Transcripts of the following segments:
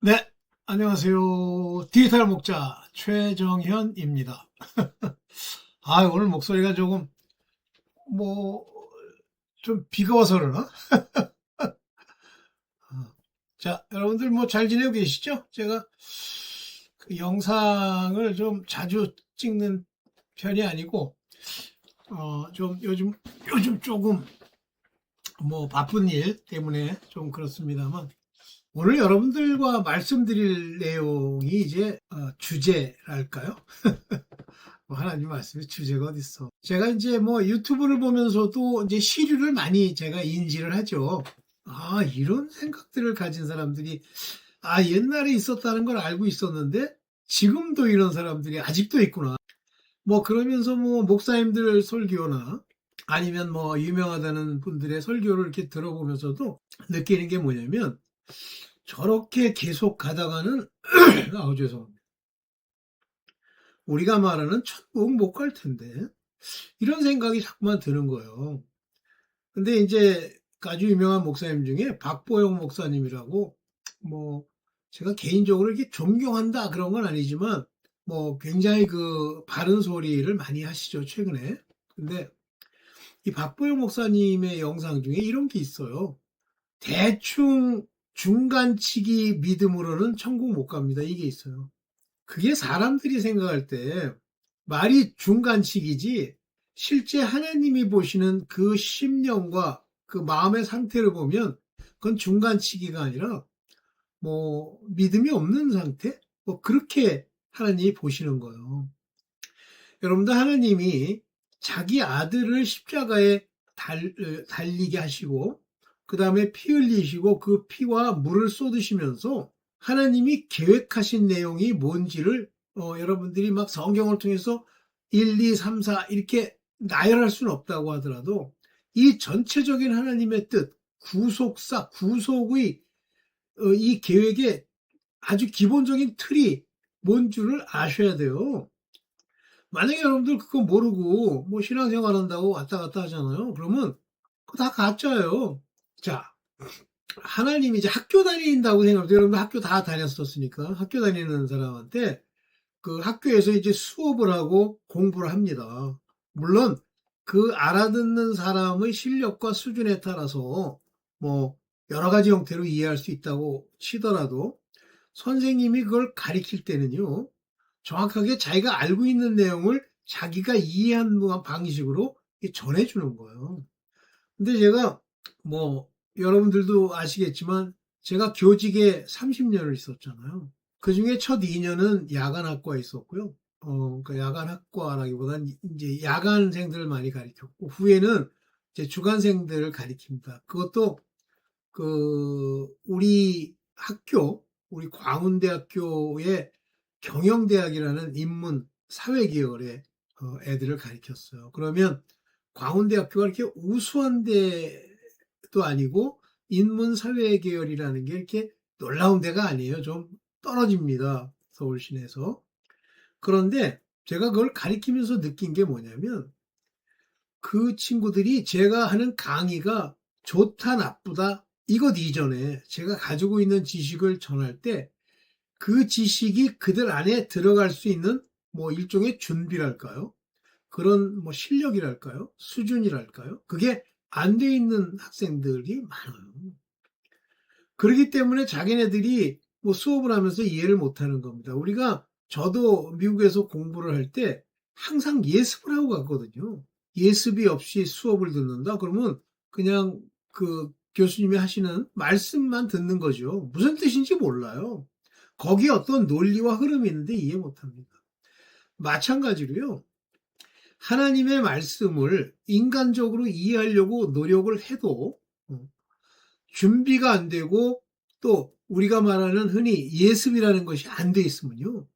네, 안녕하세요. 디지털 목자 최정현입니다. 오늘 목소리가 조금, 뭐, 좀 비가 와서 그러나? 어. 자, 여러분들 뭐 잘 지내고 계시죠? 제가 그 영상을 좀 자주 찍는 편이 아니고, 좀 요즘 조금 뭐 바쁜 일 때문에 좀 그렇습니다만, 오늘 여러분들과 말씀드릴 내용이 이제 주제랄까요? 뭐 하나님 말씀에 주제가 어딨어. 제가 이제 뭐 유튜브를 보면서도 이제 시류를 많이 제가 인지를 하죠. 이런 생각들을 가진 사람들이, 옛날에 있었다는 걸 알고 있었는데, 지금도 이런 사람들이 아직도 있구나. 뭐 그러면서 뭐 목사님들 설교나 아니면 뭐 유명하다는 분들의 설교를 이렇게 들어보면서도 느끼는 게 뭐냐면, 저렇게 계속 가다가는, 죄송합니다. 우리가 말하는 천국 못 갈 텐데. 이런 생각이 자꾸만 드는 거예요. 근데 이제 아주 유명한 목사님 중에 박보영 목사님이라고, 뭐 제가 개인적으로 이렇게 존경한다 그런 건 아니지만 뭐 굉장히 그 바른 소리를 많이 하시죠, 최근에. 근데 이 박보영 목사님의 영상 중에 이런 게 있어요. 대충 중간치기 믿음으로는 천국 못 갑니다. 이게 있어요. 그게 사람들이 생각할 때 말이 중간치기지, 실제 하나님이 보시는 그 심령과 그 마음의 상태를 보면 그건 중간치기가 아니라 뭐 믿음이 없는 상태? 뭐 그렇게 하나님이 보시는 거예요. 여러분들, 하나님이 자기 아들을 십자가에 달리게 하시고 그 다음에 피 흘리시고 그 피와 물을 쏟으시면서 하나님이 계획하신 내용이 뭔지를 여러분들이 막 성경을 통해서 1, 2, 3, 4 이렇게 나열할 수는 없다고 하더라도 이 전체적인 하나님의 뜻, 구속의 이 계획의 아주 기본적인 틀이 뭔 줄을 아셔야 돼요. 만약에 여러분들 그거 모르고 뭐 신앙생활 한다고 왔다 갔다 하잖아요. 그러면 그거 다 가짜예요. 자, 하나님이 이제 학교 다닌다고 생각해요. 여러분들 학교 다 다녔었으니까 학교 다니는 사람한테 그 학교에서 이제 수업을 하고 공부를 합니다. 물론 그 알아듣는 사람의 실력과 수준에 따라서 뭐 여러 가지 형태로 이해할 수 있다고 치더라도 선생님이 그걸 가리킬 때는요, 정확하게 자기가 알고 있는 내용을 자기가 이해한 방식으로 전해주는 거예요. 근데 제가 뭐 여러분들도 아시겠지만 제가 교직에 30년을 있었잖아요. 그 중에 첫 2년은 야간학과에 있었고요. 그러니까 야간학과라기보다는 이제 야간생들을 많이 가르쳤고, 후에는 이제 주간생들을 가르칩니다. 그것도 우리 광운대학교의 경영대학이라는 인문 사회계열의 애들을 가르쳤어요. 그러면 광운대학교가 이렇게 우수한 데도 아니고 인문 사회계열이라는 게 이렇게 놀라운 데가 아니에요. 좀 떨어집니다. 서울 시내에서. 그런데 제가 그걸 가리키면서 느낀 게 뭐냐면, 그 친구들이 제가 하는 강의가 좋다 나쁘다 이것 이전에 제가 가지고 있는 지식을 전할 때 그 지식이 그들 안에 들어갈 수 있는 뭐 일종의 준비랄까요? 그런 뭐 실력이랄까요? 수준이랄까요? 그게 안 돼 있는 학생들이 많아요. 그렇기 때문에 자기네들이 뭐 수업을 하면서 이해를 못하는 겁니다. 저도 미국에서 공부를 할 때 항상 예습을 하고 갔거든요. 예습이 없이 수업을 듣는다? 그러면 그냥 그 교수님이 하시는 말씀만 듣는 거죠. 무슨 뜻인지 몰라요. 거기에 어떤 논리와 흐름이 있는데 이해 못합니다. 마찬가지로요, 하나님의 말씀을 인간적으로 이해하려고 노력을 해도 준비가 안 되고, 또 우리가 말하는 흔히 예습이라는 것이 안 돼 있으면요,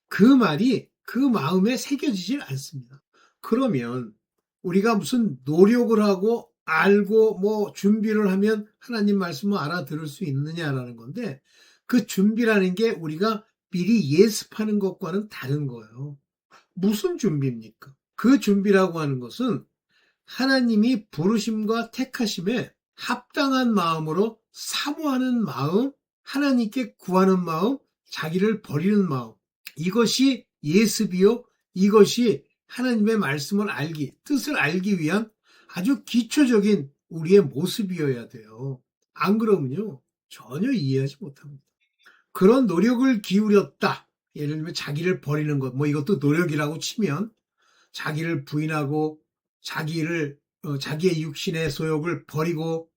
그 말이 그 마음에 새겨지질 않습니다. 그러면 우리가 무슨 노력을 하고 알고 뭐 준비를 하면 하나님 말씀을 알아들을 수 있느냐라는 건데, 그 준비라는 게 우리가 미리 예습하는 것과는 다른 거예요. 무슨 준비입니까? 그 준비라고 하는 것은 하나님이 부르심과 택하심에 합당한 마음으로 사모하는 마음, 하나님께 구하는 마음, 자기를 버리는 마음, 이것이 예습이요, 이것이 하나님의 말씀을 알기, 뜻을 알기 위한 아주 기초적인 우리의 모습이어야 돼요. 안 그러면요 전혀 이해하지 못합니다. 그런 노력을 기울였다. 예를 들면 자기를 버리는 것, 뭐 이것도 노력이라고 치면 자기를 부인하고 자기의 육신의 소욕을 버리고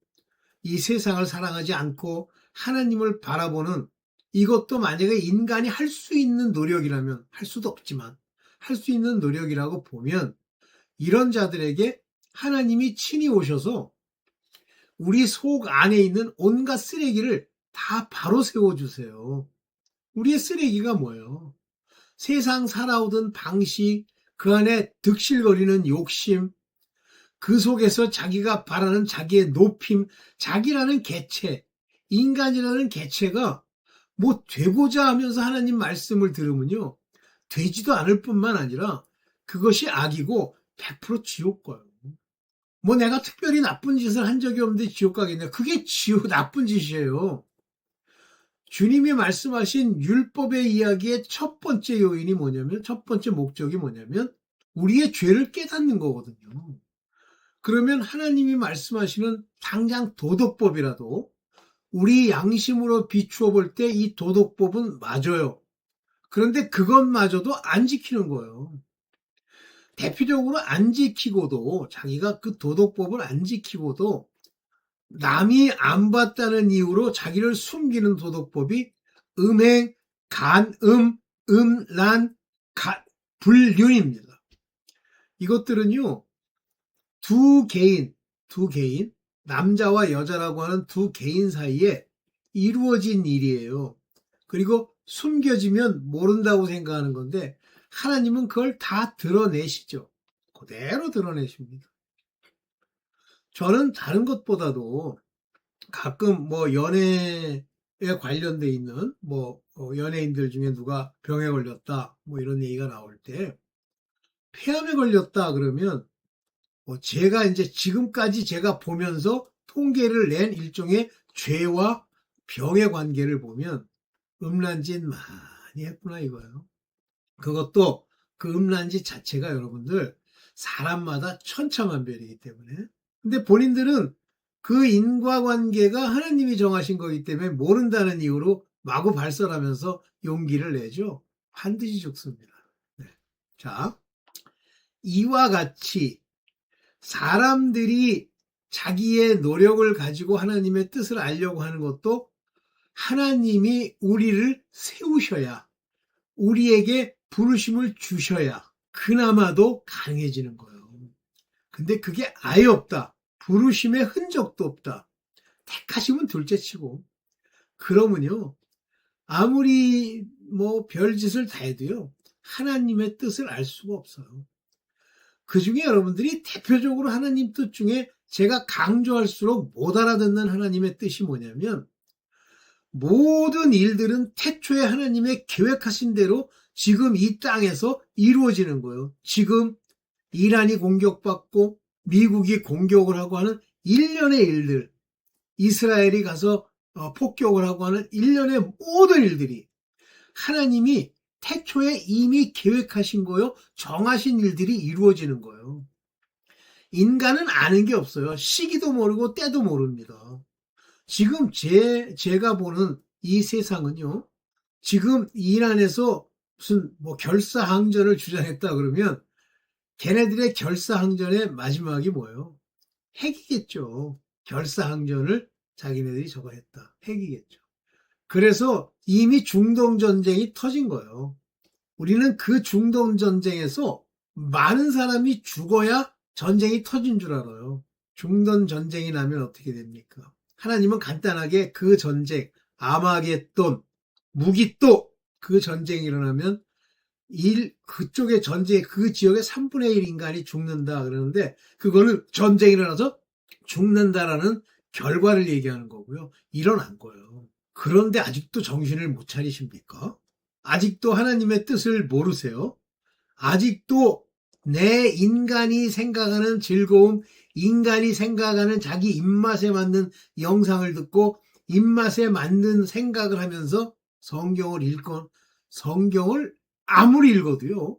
이 세상을 사랑하지 않고 하나님을 바라보는, 이것도 만약에 인간이 할 수 있는 노력이라면, 할 수도 없지만 할 수 있는 노력이라고 보면, 이런 자들에게 하나님이 친히 오셔서 우리 속 안에 있는 온갖 쓰레기를 다 바로 세워주세요. 우리의 쓰레기가 뭐예요? 세상 살아오던 방식, 그 안에 득실거리는 욕심, 그 속에서 자기가 바라는 자기의 높임, 자기라는 개체, 인간이라는 개체가 뭐 되고자 하면서 하나님 말씀을 들으면요 되지도 않을 뿐만 아니라 그것이 악이고 100% 지옥 가요. 뭐 내가 특별히 나쁜 짓을 한 적이 없는데 지옥 가겠냐? 그게 나쁜 짓이에요. 주님이 말씀하신 율법의 이야기의 첫 번째 요인이 뭐냐면, 첫 번째 목적이 뭐냐면 우리의 죄를 깨닫는 거거든요. 그러면 하나님이 말씀하시는 당장 도덕법이라도 우리 양심으로 비추어 볼 때 이 도덕법은 맞아요. 그런데 그것마저도 안 지키는 거예요. 대표적으로 안 지키고도, 자기가 그 도덕법을 안 지키고도 남이 안 봤다는 이유로 자기를 숨기는 도덕법이 음행, 간음, 음란, 불륜입니다. 이것들은요 두 개인, 남자와 여자라고 하는 두 개인 사이에 이루어진 일이에요. 그리고 숨겨지면 모른다고 생각하는 건데 하나님은 그걸 다 드러내시죠. 그대로 드러내십니다. 저는 다른 것보다도 가끔 뭐 연애에 관련돼 있는 뭐 연예인들 중에 누가 병에 걸렸다 뭐 이런 얘기가 나올 때, 폐암에 걸렸다 그러면 제가 이제 지금까지 제가 보면서 통계를 낸 일종의 죄와 병의 관계를 보면 음란짓 많이 했구나 이거예요. 그것도 그 음란짓 자체가 여러분들 사람마다 천차만별이기 때문에, 근데 본인들은 그 인과관계가 하나님이 정하신 거기 때문에 모른다는 이유로 마구 발설하면서 용기를 내죠. 반드시 죽습니다. 네. 자, 이와 같이 사람들이 자기의 노력을 가지고 하나님의 뜻을 알려고 하는 것도 하나님이 우리를 세우셔야, 우리에게 부르심을 주셔야 그나마도 가능해지는 거예요. 근데 그게 아예 없다. 부르심의 흔적도 없다. 택하시면 둘째치고, 그러면요 아무리 뭐 별짓을 다 해도요 하나님의 뜻을 알 수가 없어요. 그 중에 여러분들이 대표적으로 하나님 뜻 중에 제가 강조할수록 못 알아듣는 하나님의 뜻이 뭐냐면, 모든 일들은 태초에 하나님의 계획하신 대로 지금 이 땅에서 이루어지는 거예요. 지금 이란이 공격받고 미국이 공격을 하고 하는 일련의 일들, 이스라엘이 가서 폭격을 하고 하는 일련의 모든 일들이 하나님이 태초에 이미 계획하신 거요, 정하신 일들이 이루어지는 거예요. 인간은 아는 게 없어요. 시기도 모르고 때도 모릅니다. 지금 제가 보는 이 세상은요, 지금 이란에서 무슨 뭐 결사항전을 주장했다 그러면 걔네들의 결사항전의 마지막이 뭐예요? 핵이겠죠. 결사항전을 자기네들이 저거 했다. 핵이겠죠. 그래서 이미 중동전쟁이 터진 거예요. 우리는 그 중동전쟁에서 많은 사람이 죽어야 전쟁이 터진 줄 알아요. 중동전쟁이 나면 어떻게 됩니까? 하나님은 간단하게 그 전쟁, 아마겟돈, 무기또, 그 전쟁이 일어나면 그쪽의 전쟁, 그 지역의 3분의 1 인간이 죽는다 그러는데, 그거는 전쟁이 일어나서 죽는다라는 결과를 얘기하는 거고요. 일어난 거예요. 그런데 아직도 정신을 못 차리십니까? 아직도 하나님의 뜻을 모르세요? 아직도 내 인간이 생각하는 즐거움, 인간이 생각하는 자기 입맛에 맞는 영상을 듣고 입맛에 맞는 생각을 하면서 성경을 읽고 성경을 아무리 읽어도요.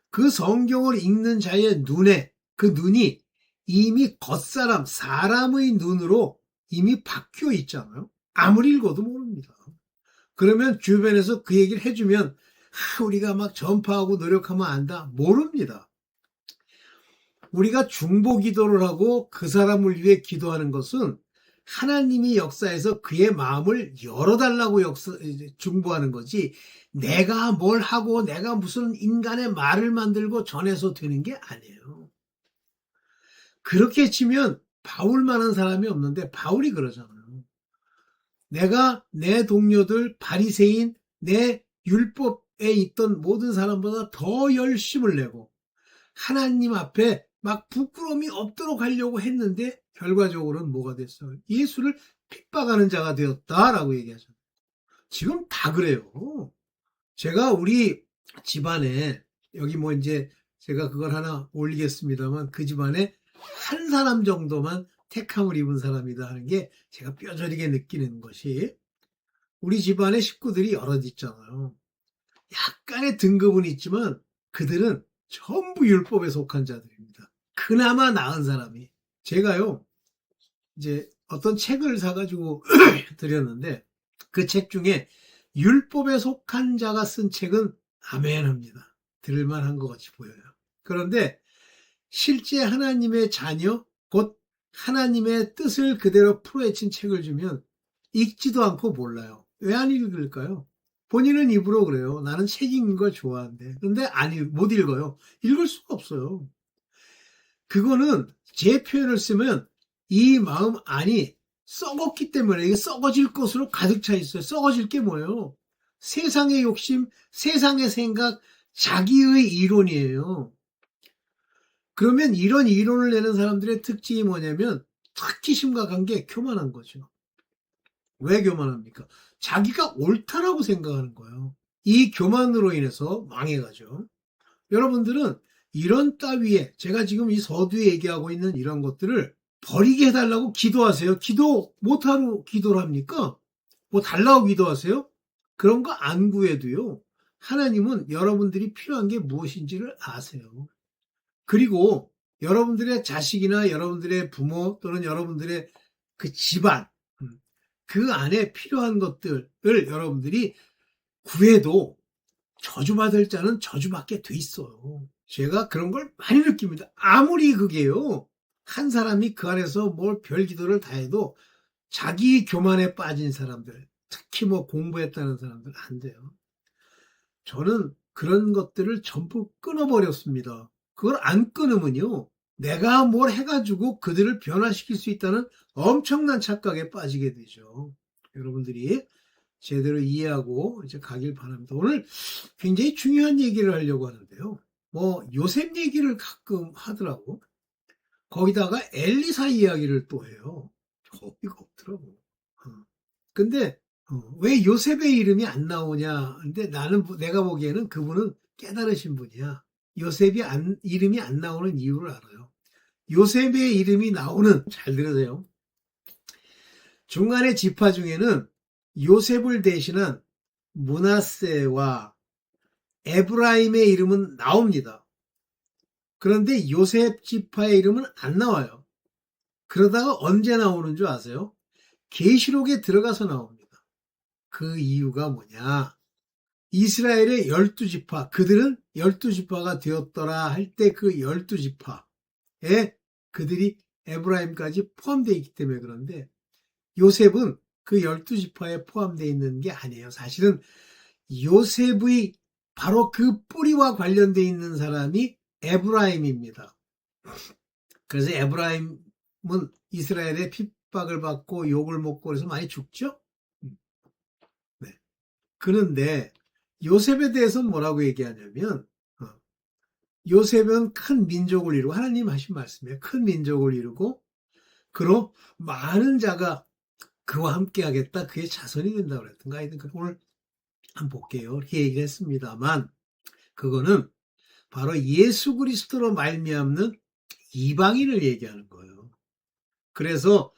그 성경을 읽는 자의 눈에 그 눈이 이미 겉사람, 사람의 눈으로 이미 바뀌어 있잖아요. 아무리 읽어도 모릅니다. 그러면 주변에서 그 얘기를 해주면 우리가 막 전파하고 노력하면 안다. 모릅니다. 우리가 중보 기도를 하고 그 사람을 위해 기도하는 것은 하나님이 역사에서 그의 마음을 열어달라고 중보하는 거지 내가 뭘 하고 내가 무슨 인간의 말을 만들고 전해서 되는 게 아니에요. 그렇게 치면 바울만한 사람이 없는데 바울이 그러잖아요. 내가 내 동료들 바리새인 내 율법에 있던 모든 사람보다 더 열심을 내고 하나님 앞에 막 부끄러움이 없도록 하려고 했는데 결과적으로는 뭐가 됐어요? 예수를 핍박하는 자가 되었다라고 얘기하죠. 지금 다 그래요. 제가 우리 집안에 여기 뭐 이제 제가 그걸 하나 올리겠습니다만 그 집안에 한 사람 정도만 택함을 입은 사람이다 하는 게 제가 뼈저리게 느끼는 것이 우리 집안의 식구들이 여럿 있잖아요. 약간의 등급은 있지만 그들은 전부 율법에 속한 자들입니다. 그나마 나은 사람이. 제가요, 이제 어떤 책을 사가지고 드렸는데 그 책 중에 율법에 속한 자가 쓴 책은 아멘합니다. 들을만한 것 같이 보여요. 그런데 실제 하나님의 자녀, 곧 하나님의 뜻을 그대로 풀어헤친 책을 주면 읽지도 않고 몰라요. 왜 안 읽을까요? 본인은 입으로 그래요. 나는 책 읽는 걸 좋아하는데. 근데 못 읽어요. 읽을 수가 없어요. 그거는 제 표현을 쓰면 이 마음 안이 썩었기 때문에 이게 썩어질 것으로 가득 차 있어요. 썩어질 게 뭐예요? 세상의 욕심, 세상의 생각, 자기의 이론이에요. 그러면 이런 이론을 내는 사람들의 특징이 뭐냐면 특히 심각한 게 교만한 거죠. 왜 교만합니까? 자기가 옳다라고 생각하는 거예요. 이 교만으로 인해서 망해가죠. 여러분들은 이런 따위에 제가 지금 이 서두에 얘기하고 있는 이런 것들을 버리게 해달라고 기도하세요. 기도 못하러 기도를 합니까? 뭐 달라고 기도하세요? 그런 거 안 구해도요. 하나님은 여러분들이 필요한 게 무엇인지를 아세요. 그리고 여러분들의 자식이나 여러분들의 부모 또는 여러분들의 그 집안 그 안에 필요한 것들을 여러분들이 구해도 저주받을 자는 저주받게 돼 있어요. 제가 그런 걸 많이 느낍니다. 아무리 그게요. 한 사람이 그 안에서 뭘 별 기도를 다 해도 자기 교만에 빠진 사람들, 특히 뭐 공부했다는 사람들 안 돼요. 저는 그런 것들을 전부 끊어버렸습니다. 그걸 안 끊으면요. 내가 뭘 해가지고 그들을 변화시킬 수 있다는 엄청난 착각에 빠지게 되죠. 여러분들이 제대로 이해하고 이제 가길 바랍니다. 오늘 굉장히 중요한 얘기를 하려고 하는데요. 뭐 요셉 얘기를 가끔 하더라고. 거기다가 엘리사 이야기를 또 해요. 어이가 없더라고. 근데 왜 요셉의 이름이 안 나오냐? 근데 내가 보기에는 그분은 깨달으신 분이야. 요셉이 이름이 안 나오는 이유를 알아요. 요셉의 이름이 나오는 잘 들으세요. 중간의 지파 중에는 요셉을 대신한 므낫세와 에브라임의 이름은 나옵니다. 그런데 요셉 지파의 이름은 안 나와요. 그러다가 언제 나오는 줄 아세요? 계시록에 들어가서 나옵니다. 그 이유가 뭐냐? 이스라엘의 12지파, 그들은 12지파가 되었더라 할 때 그 12지파에 그들이 에브라임까지 포함되어 있기 때문에 그런데 요셉은 그 12지파에 포함되어 있는 게 아니에요. 사실은 요셉의 바로 그 뿌리와 관련되어 있는 사람이 에브라임입니다. 그래서 에브라임은 이스라엘의 핍박을 받고 욕을 먹고 그래서 많이 죽죠? 네. 그런데 요셉에 대해서는 뭐라고 얘기하냐면 요셉은 큰 민족을 이루고 하나님 하신 말씀이에요. 큰 민족을 이루고 그로 많은 자가 그와 함께 하겠다. 그의 자손이 된다고 그랬던가. 하여튼 오늘 한번 볼게요. 이렇게 얘기를 했습니다만 그거는 바로 예수 그리스도로 말미암는 이방인을 얘기하는 거예요. 그래서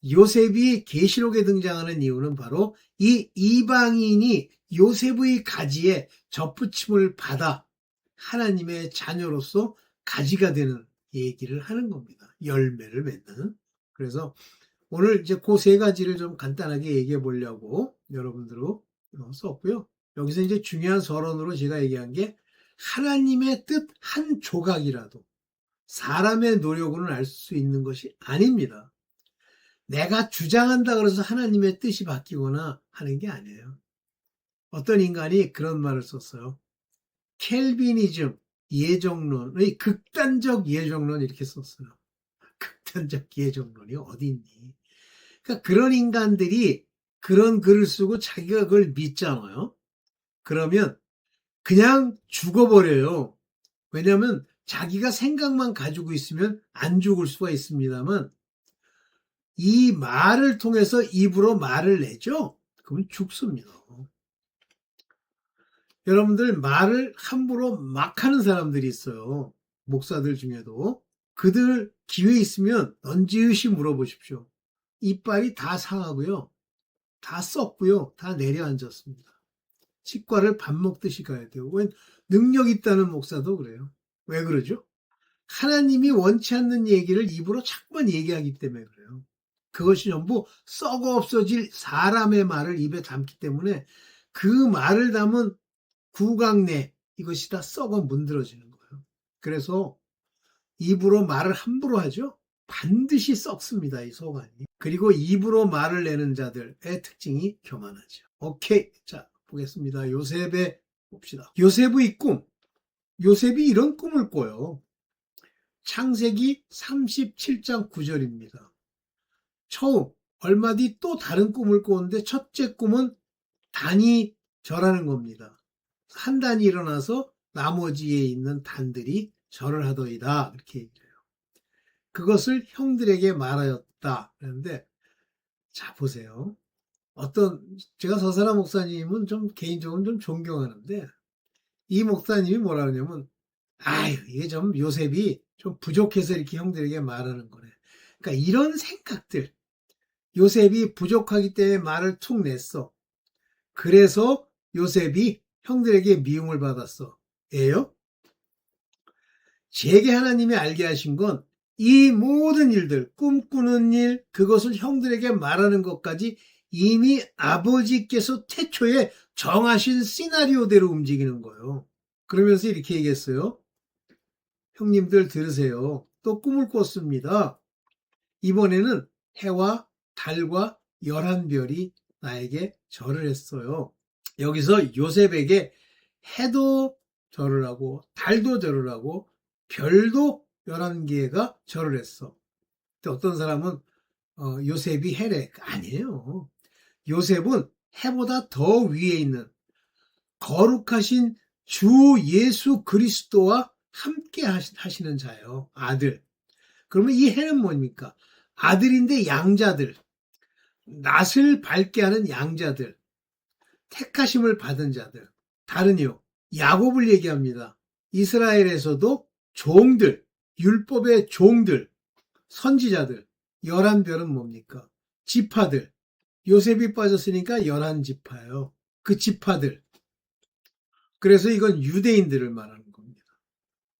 요셉이 계시록에 등장하는 이유는 바로 이 이방인이 요셉의 가지에 접붙임을 받아 하나님의 자녀로서 가지가 되는 얘기를 하는 겁니다. 열매를 맺는. 그래서 오늘 이제 그 세 가지를 좀 간단하게 얘기해 보려고 여러분들로 썼고요. 여기서 이제 중요한 서론으로 제가 얘기한 게 하나님의 뜻 한 조각이라도 사람의 노력으로는 알 수 있는 것이 아닙니다. 내가 주장한다 그래서 하나님의 뜻이 바뀌거나 하는 게 아니에요. 어떤 인간이 그런 말을 썼어요. 켈비니즘, 예정론의 극단적 예정론 이렇게 썼어요. 극단적 예정론이 어디 있니? 그러니까 그런 인간들이 그런 글을 쓰고 자기가 그걸 믿잖아요. 그러면 그냥 죽어버려요. 왜냐하면 자기가 생각만 가지고 있으면 안 죽을 수가 있습니다만 이 말을 통해서 입으로 말을 내죠. 그러면 죽습니다. 여러분들 말을 함부로 막 하는 사람들이 있어요. 목사들 중에도. 그들 기회 있으면 넌지시 물어보십시오. 이빨이 다 상하고요. 다 썩고요. 다 내려앉았습니다. 치과를 밥 먹듯이 가야 돼요. 왜 능력 있다는 목사도 그래요. 왜 그러죠? 하나님이 원치 않는 얘기를 입으로 자꾸만 얘기하기 때문에 그래요. 그것이 전부 썩어 없어질 사람의 말을 입에 담기 때문에 그 말을 담은 구강내 이것이 다 썩어 문드러지는 거예요. 그래서 입으로 말을 함부로 하죠. 반드시 썩습니다. 이 소관이. 그리고 입으로 말을 내는 자들의 특징이 교만하죠. 오케이. 자, 보겠습니다. 요셉의 봅시다. 요셉의 꿈. 요셉이 이런 꿈을 꿔요. 창세기 37장 9절입니다. 처음 얼마 뒤 또 다른 꿈을 꿨는데 첫째 꿈은 단이 절하는 겁니다. 한 단이 일어나서 나머지에 있는 단들이 절을 하더이다. 이렇게 얘기해요. 그것을 형들에게 말하였다. 그런데 자 보세요. 제가 서사라 목사님은 좀 개인적으로 좀 존경하는데 이 목사님이 뭐라 그러냐면 아유 이게 좀 요셉이 좀 부족해서 이렇게 형들에게 말하는 거네. 그러니까 이런 생각들 요셉이 부족하기 때문에 말을 툭 냈어. 그래서 요셉이 형들에게 미움을 받았어. 예요? 제게 하나님이 알게 하신 건 이 모든 일들, 꿈꾸는 일, 그것을 형들에게 말하는 것까지 이미 아버지께서 태초에 정하신 시나리오대로 움직이는 거예요. 그러면서 이렇게 얘기했어요. 형님들 들으세요. 또 꿈을 꿨습니다. 이번에는 해와 달과 11별이 나에게 절을 했어요. 여기서 요셉에게 해도 절을 하고 달도 절을 하고 별도 11개가 절을 했어. 어떤 사람은 요셉이 해래. 아니에요. 요셉은 해보다 더 위에 있는 거룩하신 주 예수 그리스도와 함께 하시는 자예요. 아들. 그러면 이 해는 뭡니까? 아들인데 양자들, 낯을 밝게 하는 양자들, 택하심을 받은 자들. 달은요, 야곱을 얘기합니다. 이스라엘에서도 종들, 율법의 종들, 선지자들, 11별은 뭡니까? 지파들. 요셉이 빠졌으니까 11지파예요. 그 지파들. 그래서 이건 유대인들을 말하는 겁니다.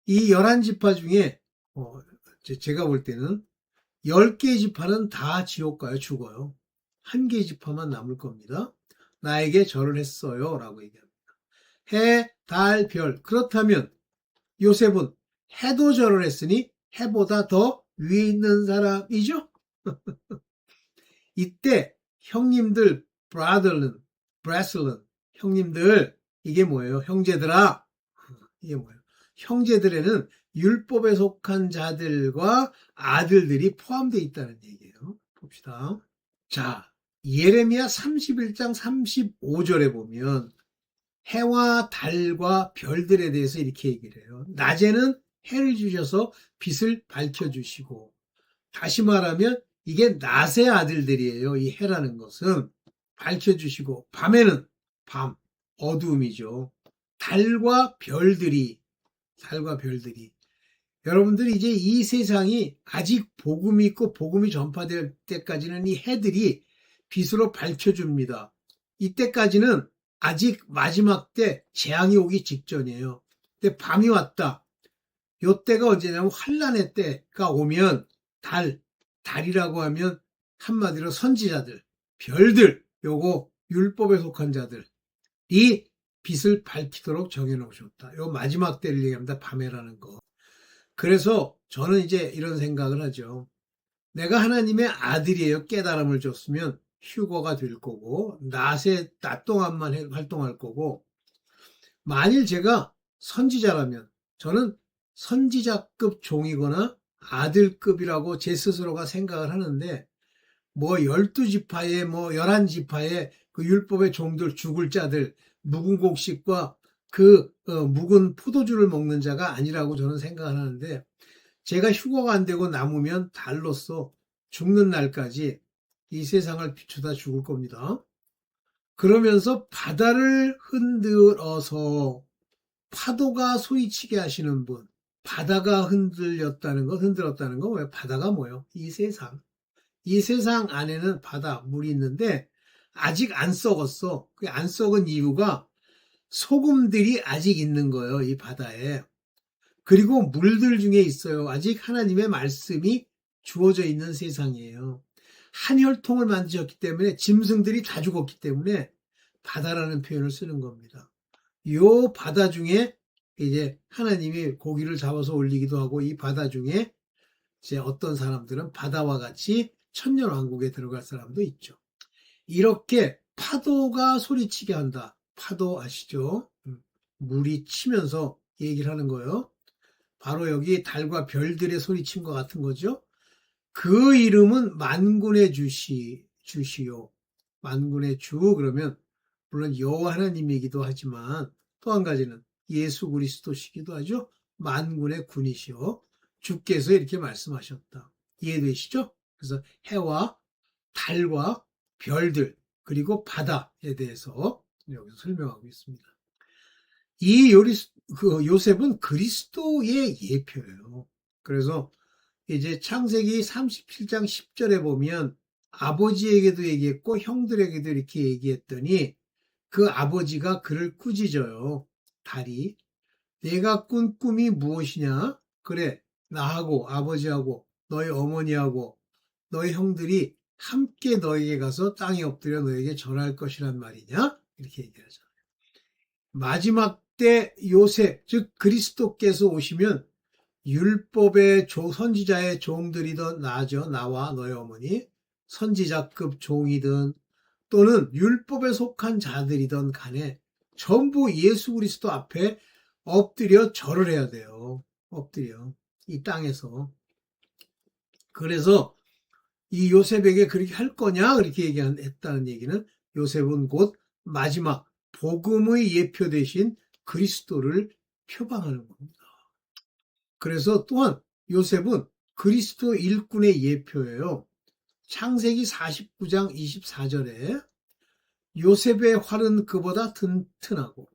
이 11지파 중에 제가 볼 때는 10개의 지파는 다 지옥 가요. 죽어요. 한 개의 지파만 남을 겁니다. 나에게 절을 했어요. 라고 얘기합니다. 해, 달, 별. 그렇다면 요셉은 해도 절을 했으니 해보다 더 위에 있는 사람이죠? 이때 형님들, 브라슬은, 형님들, 이게 뭐예요? 형제들아. 이게 뭐예요? 형제들에는 율법에 속한 자들과 아들들이 포함되어 있다는 얘기예요. 봅시다. 자, 예레미야 31장 35절에 보면 해와 달과 별들에 대해서 이렇게 얘기를 해요. 낮에는 해를 주셔서 빛을 밝혀주시고, 다시 말하면 이게 낮의 아들들이에요. 이 해라는 것은 밝혀주시고, 밤에는 밤, 어두움이죠. 달과 별들이 여러분들이 이제 이 세상이 아직 복음이 있고 복음이 전파될 때까지는 이 해들이 빛으로 밝혀줍니다. 이때까지는 아직 마지막 때 재앙이 오기 직전이에요. 근데 밤이 왔다. 요때가 언제냐면 환란의 때가 오면 달이라고 하면 한마디로 선지자들, 별들, 요거 율법에 속한 자들이 빛을 밝히도록 정해놓으셨다. 요 마지막 때를 얘기합니다. 밤에라는 거. 그래서 저는 이제 이런 생각을 하죠. 내가 하나님의 아들이에요. 깨달음을 줬으면 휴거가 될 거고 낮 동안만 활동할 거고, 만일 제가 선지자라면 저는 선지자급 종이거나 아들급이라고 제 스스로가 생각을 하는데, 뭐 12지파에 뭐 11지파에 그 율법의 종들 죽을 자들 묵은 곡식과 묵은 포도주를 먹는 자가 아니라고 저는 생각을 하는데, 제가 휴거가 안 되고 남으면 달로서 죽는 날까지 이 세상을 비추다 죽을 겁니다. 그러면서 바다를 흔들어서 파도가 소리치게 하시는 분, 바다가 흔들었다는 거, 왜 바다가 뭐예요? 이 세상 안에는 바다, 물이 있는데 아직 안 썩었어. 그 안 썩은 이유가 소금들이 아직 있는 거예요, 이 바다에. 그리고 물들 중에 있어요. 아직 하나님의 말씀이 주어져 있는 세상이에요. 한 혈통을 만드셨기 때문에 짐승들이 다 죽었기 때문에 바다라는 표현을 쓰는 겁니다. 요 바다 중에 이제 하나님이 고기를 잡아서 올리기도 하고, 이 바다 중에 이제 어떤 사람들은 바다와 같이 천년왕국에 들어갈 사람도 있죠. 이렇게 파도가 소리치게 한다. 파도 아시죠? 물이 치면서 얘기를 하는 거예요. 바로 여기 달과 별들의 소리친 것 같은 거죠. 그 이름은 만군의 주시요. 만군의 주 그러면 물론 여호와 하나님이기도 하지만 또 한 가지는 예수 그리스도시기도 하죠. 만군의 군이시요. 주께서 이렇게 말씀하셨다. 이해되시죠? 그래서 해와 달과 별들 그리고 바다에 대해서 여기서 설명하고 있습니다. 이 요셉은 그리스도의 예표예요. 그래서 이제 창세기 37장 10절에 보면 아버지에게도 얘기했고 형들에게도 이렇게 얘기했더니 그 아버지가 그를 꾸짖어요. 달이. 내가 꾼 꿈이 무엇이냐? 그래, 나하고 아버지하고 너희 어머니하고 너희 형들이 함께 너에게 가서 땅에 엎드려 너에게 전할 것이란 말이냐? 이렇게 얘기하잖아요. 마지막 때 요셉, 즉 그리스도께서 오시면 율법의 선지자의 종들이든 나죠. 나와 너희 어머니, 선지자급 종이든 또는 율법에 속한 자들이든 간에 전부 예수 그리스도 앞에 엎드려 절을 해야 돼요. 엎드려. 이 땅에서. 그래서 이 요셉에게 그렇게 할 거냐? 그렇게 얘기했다는 얘기는 요셉은 곧 마지막 복음의 예표 대신 그리스도를 표방하는 겁니다. 그래서 또한 요셉은 그리스도 일꾼의 예표예요. 창세기 49장 24절에 요셉의 활은 그보다 튼튼하고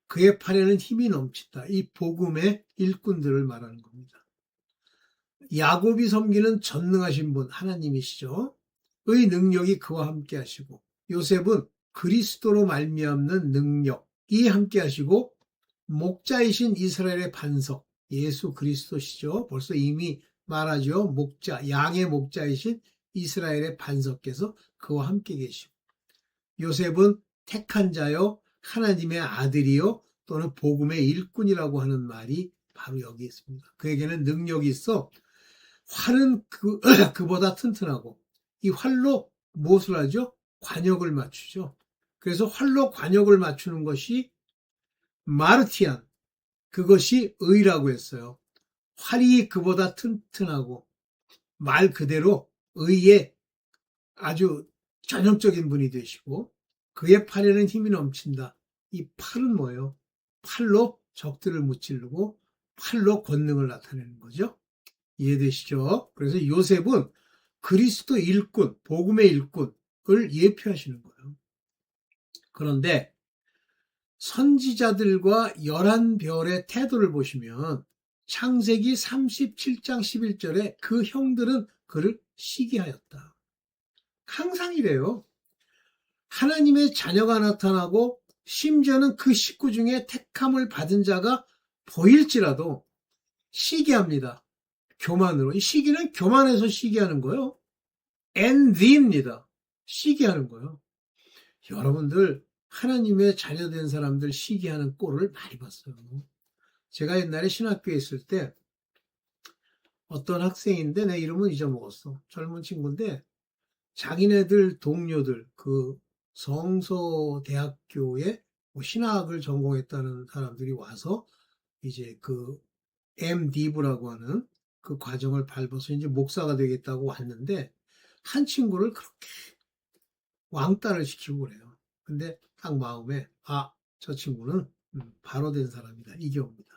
그의 팔에는 힘이 넘친다. 이 복음의 일꾼들을 말하는 겁니다. 야곱이 섬기는 전능하신 분 하나님이시죠. 의 능력이 그와 함께 하시고 요셉은 그리스도로 말미암는 능력이 함께 하시고 목자이신 이스라엘의 반석 예수 그리스도시죠. 벌써 이미 말하죠. 목자, 양의 목자이신 이스라엘의 반석께서 그와 함께 계시고 요셉은 택한 자요 하나님의 아들이요 또는 복음의 일꾼이라고 하는 말이 바로 여기 있습니다. 그에게는 능력이 있어 활은 그보다 튼튼하고 이 활로 무엇을 하죠? 관역을 맞추죠. 그래서 활로 관역을 맞추는 것이 마르티안, 그것이 의라고 했어요. 활이 그보다 튼튼하고 말 그대로 의의 아주 전형적인 분이 되시고 그의 팔에는 힘이 넘친다. 이 팔은 뭐예요? 팔로 적들을 무찌르고 팔로 권능을 나타내는 거죠. 이해되시죠? 그래서 요셉은 그리스도 일꾼, 복음의 일꾼을 예표하시는 거예요. 그런데 선지자들과 11별의 태도를 보시면 창세기 37장 11절에 그 형들은 그를 시기하였다. 항상 이래요. 하나님의 자녀가 나타나고 심지어는 그 식구 중에 택함을 받은 자가 보일지라도 시기합니다. 교만으로. 이 시기는 교만해서 시기하는 거예요. envy입니다. 시기하는 거예요. 여러분들 하나님의 자녀된 사람들 시기하는 꼴을 많이 봤어요. 제가 옛날에 신학교에 있을 때 어떤 학생인데 내 이름은 잊어먹었어. 젊은 친구인데 자기네들 동료들 그 성서대학교에 뭐 신학을 전공했다는 사람들이 와서 이제 그 MDiv라고 하는 그 과정을 밟아서 이제 목사가 되겠다고 왔는데 한 친구를 그렇게 왕따를 시키고 그래요. 근데 딱 마음에 저 친구는 바로 된 사람이다. 이게 옵니다.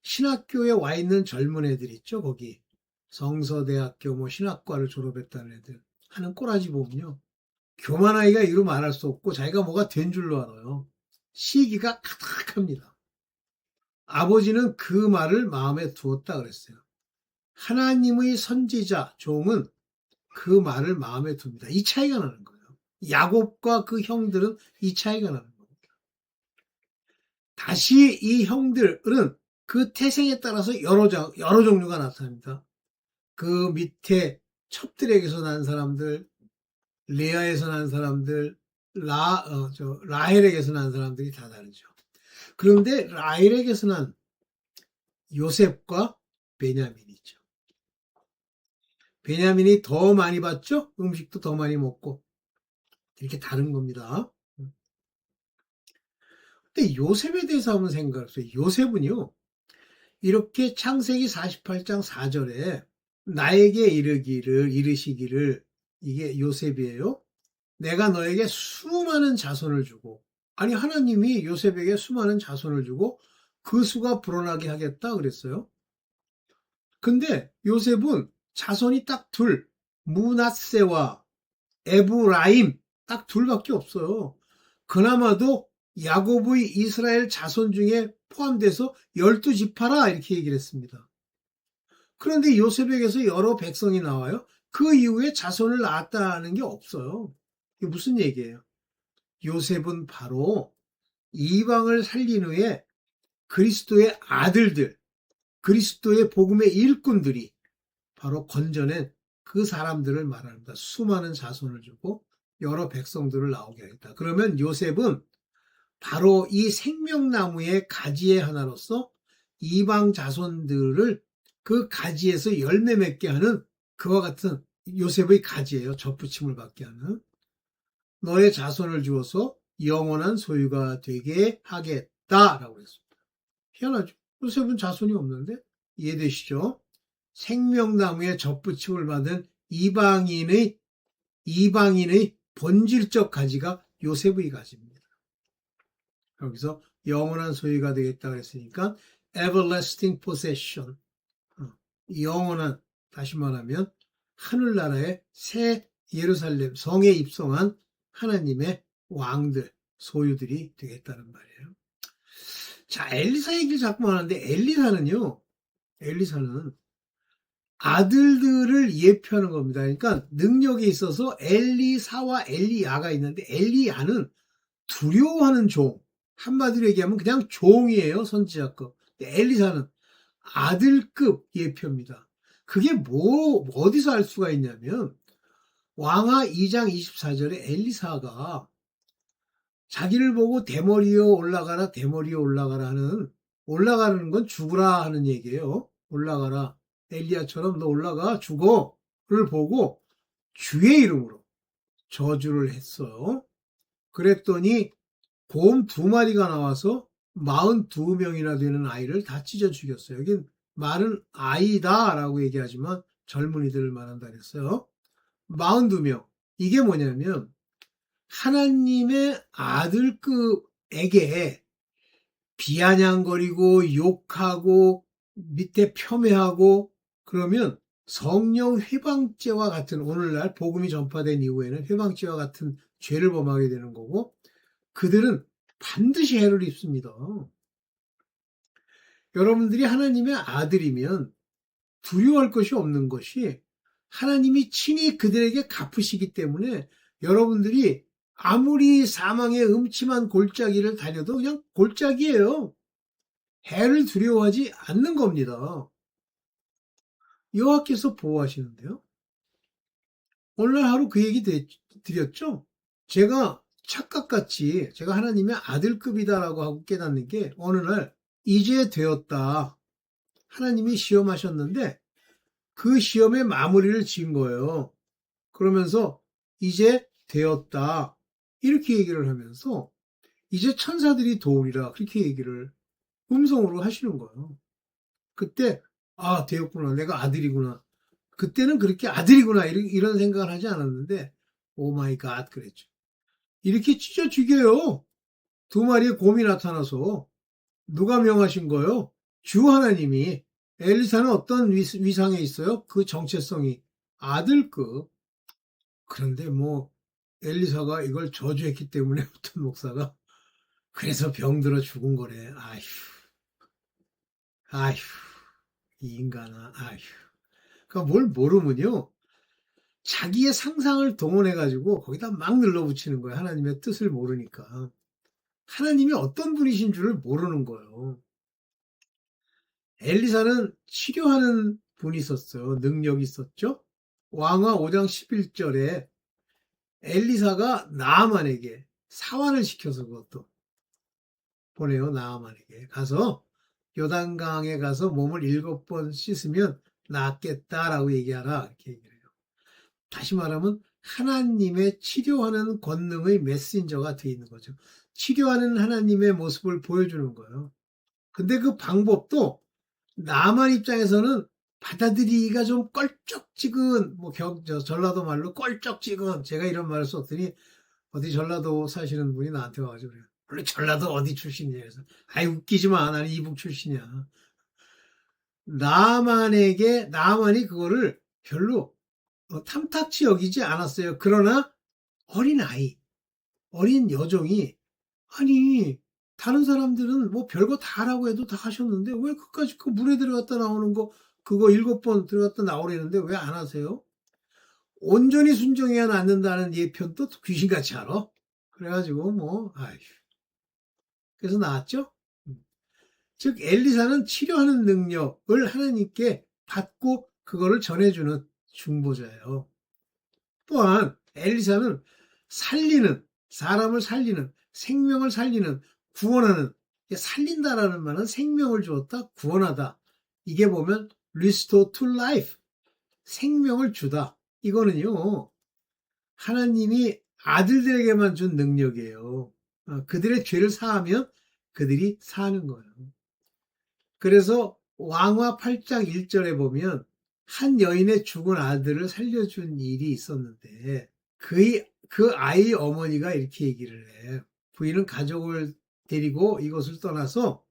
신학교에 와 있는 젊은 애들 있죠. 거기 성서대학교 뭐 신학과를 졸업했다는 애들 하는 꼬라지 보면요. 교만하기가 이루 말할 수 없고 자기가 뭐가 된 줄로 알아요. 시기가 가득합니다. 아버지는 그 말을 마음에 두었다 그랬어요. 하나님의 선지자 종은 그 말을 마음에 둡니다. 이 차이가 나는 거예요. 야곱과 그 형들은 이 차이가 나는 겁니다. 다시 이 형들은 그 태생에 따라서 여러 종류가 나타납니다. 그 밑에 첩들에게서 난 사람들, 레아에서 난 사람들, 라헬에게서 난 사람들이 다 다르죠. 그런데 라헬에게서 난 요셉과 베냐민이죠. 베냐민이 더 많이 받죠? 음식도 더 많이 먹고. 이렇게 다른 겁니다. 근데 요셉에 대해서 한번 생각해보세요. 요셉은요, 이렇게 창세기 48장 4절에 나에게 이르시기를, 이게 요셉이에요. 내가 너에게 수많은 자손을 주고, 아니, 하나님이 요셉에게 수많은 자손을 주고 그 수가 불어나게 하겠다 그랬어요. 근데 요셉은 자손이 딱 둘, 므낫세와 에브라임 딱 둘밖에 없어요. 그나마도 야곱의 이스라엘 자손 중에 포함돼서 12지파라 이렇게 얘기를 했습니다. 그런데 요셉에게서 여러 백성이 나와요. 그 이후에 자손을 낳았다는 게 없어요. 이게 무슨 얘기예요? 요셉은 바로 이방을 살린 후에 그리스도의 아들들, 그리스도의 복음의 일꾼들이 바로 건져낸 그 사람들을 말합니다. 수많은 자손을 주고 여러 백성들을 나오게 하겠다. 그러면 요셉은 바로 이 생명나무의 가지의 하나로서 이방 자손들을 그 가지에서 열매 맺게 하는 그와 같은 요셉의 가지예요. 접붙임을 받게 하는. 너의 자손을 주어서 영원한 소유가 되게 하겠다라고 했습니다. 희한하죠. 요셉은 자손이 없는데 이해되시죠? 생명나무의 접붙임을 받은 이방인의 본질적 가지가 요셉의 가지입니다. 여기서 영원한 소유가 되겠다 그랬으니까 everlasting possession, 영원한, 다시 말하면 하늘나라의 새 예루살렘 성에 입성한 하나님의 왕들, 소유들이 되겠다는 말이에요. 자, 엘리사 얘기를 자꾸 하는데 엘리사는 아들들을 예표하는 겁니다. 그러니까 능력이 있어서 엘리사와 엘리야가 있는데 엘리야는 두려워하는 종, 한마디로 얘기하면 그냥 종이에요. 선지자급. 엘리사는 아들급 예표입니다. 그게 어디서 알 수가 있냐면 왕하 2장 24절에 엘리사가 자기를 보고 대머리여 올라가라 하는, 올라가는 건 죽으라 하는 얘기예요. 올라가라. 엘리야처럼 너 올라가 죽어를 보고 주의 이름으로 저주를 했어요. 그랬더니 곰 2마리가 나와서 42명이나 되는 아이를 다 찢어 죽였어요. 여긴 말은 아이다라고 얘기하지만 젊은이들을 말한다 그랬어요. 42명. 이게 뭐냐면 하나님의 아들급에게 비아냥거리고 욕하고 밑에 폄훼하고 그러면 성령 회방죄와 같은, 오늘날 복음이 전파된 이후에는 회방죄와 같은 죄를 범하게 되는 거고 그들은 반드시 해를 입습니다. 여러분들이 하나님의 아들이면 두려워할 것이 없는 것이 하나님이 친히 그들에게 갚으시기 때문에 여러분들이 아무리 사망의 음침한 골짜기를 다녀도 그냥 골짜기예요. 해를 두려워하지 않는 겁니다. 여호와께서 보호하시는데요. 오늘 하루 그 얘기 드렸죠? 제가 착각같이 제가 하나님의 아들급이다라고 하고 깨닫는 게 어느 날 이제 되었다. 하나님이 시험하셨는데 그 시험의 마무리를 지은 거예요. 그러면서 이제 되었다. 이렇게 얘기를 하면서 이제 천사들이 도우리라. 그렇게 얘기를 음성으로 하시는 거예요. 그때 아 되었구나. 내가 아들이구나. 그때는 그렇게 아들이구나 이런 생각을 하지 않았는데 오 마이 갓 그랬죠. 이렇게 찢어 죽여요. 두 마리의 곰이 나타나서 누가 명하신 거요? 주 하나님이. 엘리사는 어떤 위상에 있어요? 그 정체성이 아들급. 그런데 뭐 엘리사가 이걸 저주했기 때문에 어떤 목사가 그래서 병들어 죽은 거래. 아휴, 아휴, 이 인간아, 아휴. 그러니까 뭘 모르면요. 자기의 상상을 동원해가지고 거기다 막 눌러붙이는 거예요. 하나님의 뜻을 모르니까. 하나님이 어떤 분이신 줄을 모르는 거예요. 엘리사는 치료하는 분이 있었어요. 능력이 있었죠. 왕하 5장 11절에 엘리사가 나아만에게 사환을 시켜서 그것도 보내요. 나아만에게 가서 요단강에 가서 몸을 7번 씻으면 낫겠다라고 얘기하라 이렇게 얘기를 해요. 다시 말하면 하나님의 치료하는 권능의 메신저가 되어 있는 거죠. 치료하는 하나님의 모습을 보여주는 거예요. 근데 그 방법도 나만 입장에서는 받아들이기가 좀 껄쩍지근 뭐 전라도 말로 껄쩍지근 제가 이런 말을 썼더니 어디 전라도 사시는 분이 나한테 와가지고 그래요. 원래 전라도 어디 출신이냐 해서 아이 웃기지 마 나는 이북 출신이야. 나만이 그거를 별로 탐탁치 여기지 않았어요. 그러나 어린 여종이 아니 다른 사람들은 뭐 별거 다 하라고 해도 다 하셨는데 왜 그까지 그 물에 들어갔다 나오는 거 그거 7번 들어갔다 나오려는데 왜 안 하세요? 온전히 순종해야 낫는다는 예편도 귀신같이 알아. 그래가지고 뭐 아휴 그래서 나왔죠. 즉 엘리사는 치료하는 능력을 하나님께 받고 그거를 전해주는 중보자예요. 또한 엘리사는 사람을 살리는 생명을 살리는 구원하는 살린다라는 말은 생명을 주었다 구원하다 이게 보면 restore to life 생명을 주다 이거는요 하나님이 아들들에게만 준 능력이에요. 그들의 죄를 사하면 그들이 사는 거예요. 그래서 왕화 8장 1절에 보면 한 여인의 죽은 아들을 살려준 일이 있었는데 그 아이 어머니가 이렇게 얘기를 해. 부인은 가족을 데리고 이곳을 떠나서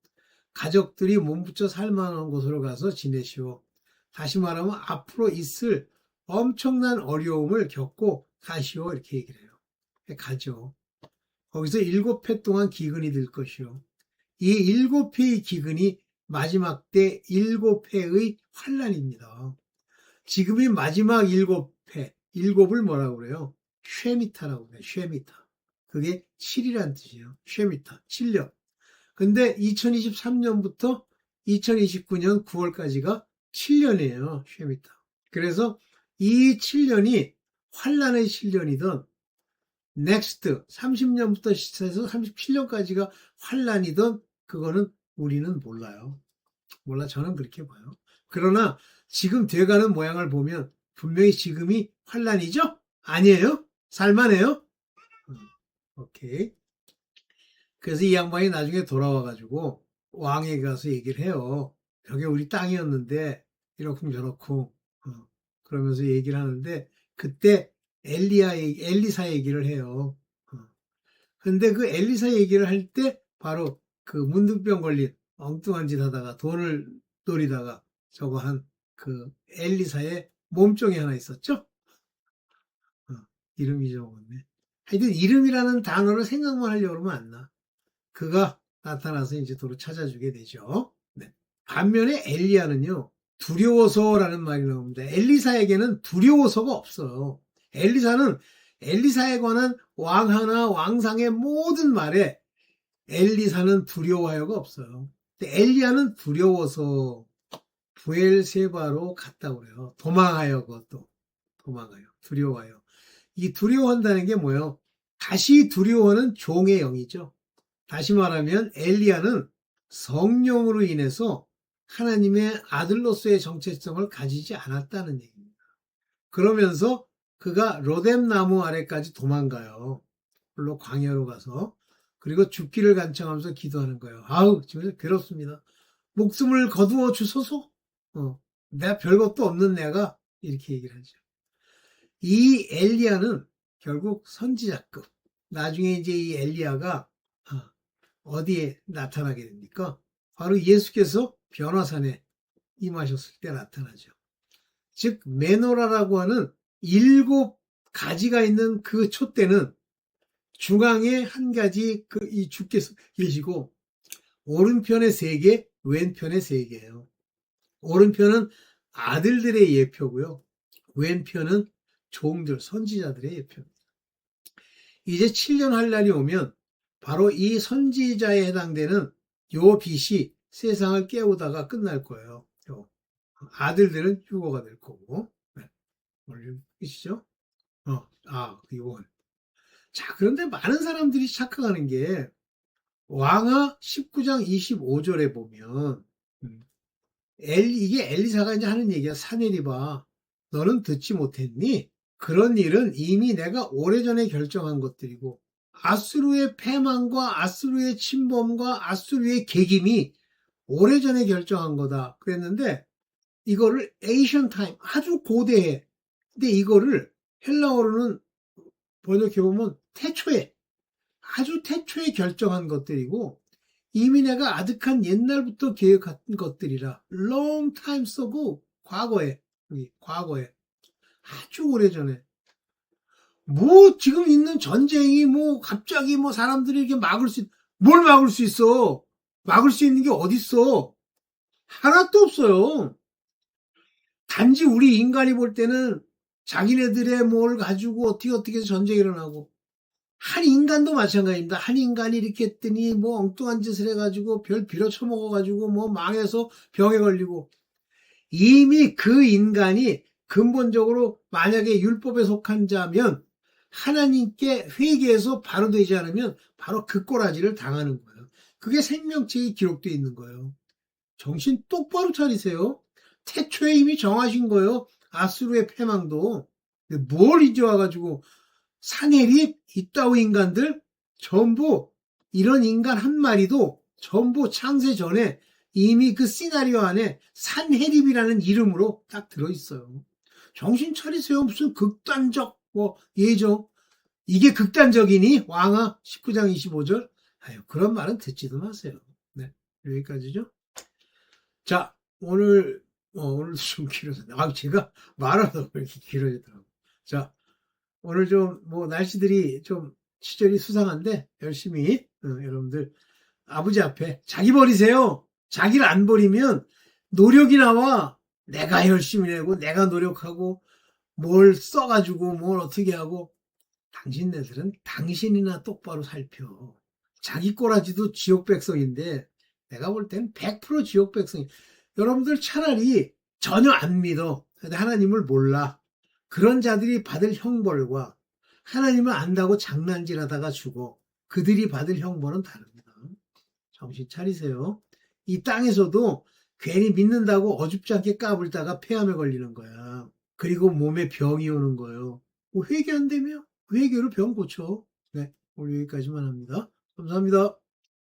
가족들이 몸붙여 살만한 곳으로 가서 지내시오. 다시 말하면 앞으로 있을 엄청난 어려움을 겪고 가시오 이렇게 얘기를 해요. 가죠. 거기서 7해 동안 기근이 들 것이요. 이 7회의 기근이 마지막 때 7회의 환란입니다. 지금이 마지막 7회, 7을 뭐라고 그래요? 쉐미타라고 그래요. 쉐미타. 그게 7이란 뜻이에요. 쉐미타, 7년. 근데 2023년부터 2029년 9월까지가 7년이에요. 쉐미타. 그래서 이 7년이 환란의 7년이든 넥스트 30년부터 시작해서 37년까지가 환란이든 그거는 우리는 몰라요. 몰라 저는 그렇게 봐요. 그러나 지금 돼가는 모양을 보면 분명히 지금이 환란이죠? 아니에요? 살만해요? 오케이. 그래서 이 양반이 나중에 돌아와가지고 왕에게 가서 얘기를 해요. 저게 우리 땅이었는데 이렇고 저렇고 그러면서 얘기를 하는데 그때 엘리사 얘기를 해요. 근데 그 엘리사 얘기를 할 때 바로 그 문둥병 걸린 엉뚱한 짓 하다가 돈을 노리다가 저거 한 그 엘리사의 몸종이 하나 있었죠? 이름이 적었네. 하여튼 이름이라는 단어를 생각만 하려고 그러면 안 나. 그가 나타나서 이제 도로 찾아주게 되죠. 네. 반면에 엘리야는요, 두려워서라는 말이 나옵니다. 엘리사에게는 두려워서가 없어요. 엘리사에 관한 왕하나 왕상의 모든 말에 엘리사는 두려워하여가 없어요. 근데 엘리야는 두려워서 부엘세바로 갔다고 그래요. 도망하여, 그것도. 도망하여. 두려워하여. 이 두려워한다는 게 뭐예요? 다시 두려워하는 종의 영이죠. 다시 말하면 엘리야는 성령으로 인해서 하나님의 아들로서의 정체성을 가지지 않았다는 얘기입니다. 그러면서 그가 로뎀 나무 아래까지 도망가요. 물론 광야로 가서. 그리고 죽기를 간청하면서 기도하는 거예요. 아우, 지금 괴롭습니다. 목숨을 거두어 주소서. 내가 별것도 없는 내가 이렇게 얘기를 하죠. 이 엘리야는 결국 선지자급. 나중에 이제 이 엘리야가 어디에 나타나게 됩니까? 바로 예수께서 변화산에 임하셨을 때 나타나죠. 즉 메노라라고 하는 7가지가 있는 그 촛대는 중앙에 한 가지 이 주께서 계시고 오른편에 3개, 왼편에 3개예요. 오른편은 아들들의 예표고요. 왼편은 종들, 선지자들의 예표입니다. 이제 7년 환란이 오면 바로 이 선지자에 해당되는 요 빛이 세상을 깨우다가 끝날 거예요. 아들들은 휴거가 될 거고. 네. 오늘 끝이죠? 이건. 자, 그런데 많은 사람들이 착각하는 게 왕하 19장 25절에 보면 이게 엘리사가 이제 하는 얘기야. 사내리바, 너는 듣지 못했니? 그런 일은 이미 내가 오래전에 결정한 것들이고 아수르의 패망과 아수르의 침범과 아수르의 계김이 오래전에 결정한 거다. 그랬는데 이거를 에이션 타임, 아주 고대해. 근데 이거를 헬라어로는 번역해보면 아주 태초에 결정한 것들이고 이미 내가 아득한 옛날부터 계획한 것들이라 long time ago, 과거에 아주 오래전에 지금 있는 전쟁이 갑자기 사람들이 이렇게 뭘 막을 수 있어? 막을 수 있는 게 어딨어? 하나도 없어요. 단지 우리 인간이 볼 때는 자기네들의 뭘 가지고 어떻게 해서 전쟁이 일어나고 한 인간도 마찬가지입니다. 한 인간이 이렇게 했더니 엉뚱한 짓을 해가지고 별 빌어쳐먹어가지고 망해서 병에 걸리고 이미 그 인간이 근본적으로 만약에 율법에 속한 자면 하나님께 회개해서 바로 되지 않으면 바로 그 꼬라지를 당하는 거예요. 그게 생명책에 기록되어 있는 거예요. 정신 똑바로 차리세요. 태초에 이미 정하신 거예요. 아수르의 패망도. 뭘 이제 와가지고 사내립 이따위 인간들 전부 이런 인간 한 마리도 전부 창세 전에 이미 그 시나리오 안에 산해립이라는 이름으로 딱 들어있어요. 정신 차리세요. 무슨 극단적 예정. 이게 극단적이니? 왕하 19장 25절. 아유, 그런 말은 듣지도 마세요. 네, 여기까지죠. 자, 오늘도 좀 길어졌네. 제가 말하다 이렇게 길어지더라고요. 자, 오늘 좀 날씨들이 좀 시절이 수상한데 열심히 여러분들 아버지 앞에 자기 버리세요. 자기를 안 버리면 노력이 나와. 내가 열심히 내고 내가 노력하고 뭘 써가지고 뭘 어떻게 하고 당신네들은 당신이나 똑바로 살펴. 자기 꼬라지도 지옥 백성인데 내가 볼 땐 100% 지옥 백성이. 여러분들 차라리 전혀 안 믿어. 하나님을 몰라. 그런 자들이 받을 형벌과 하나님을 안다고 장난질하다가 죽어. 그들이 받을 형벌은 다릅니다. 정신 차리세요. 이 땅에서도 괜히 믿는다고 어줍지 않게 까불다가 폐암에 걸리는 거야. 그리고 몸에 병이 오는 거예요. 회개 안 되며 회개로 병 고쳐. 네, 오늘 여기까지만 합니다. 감사합니다.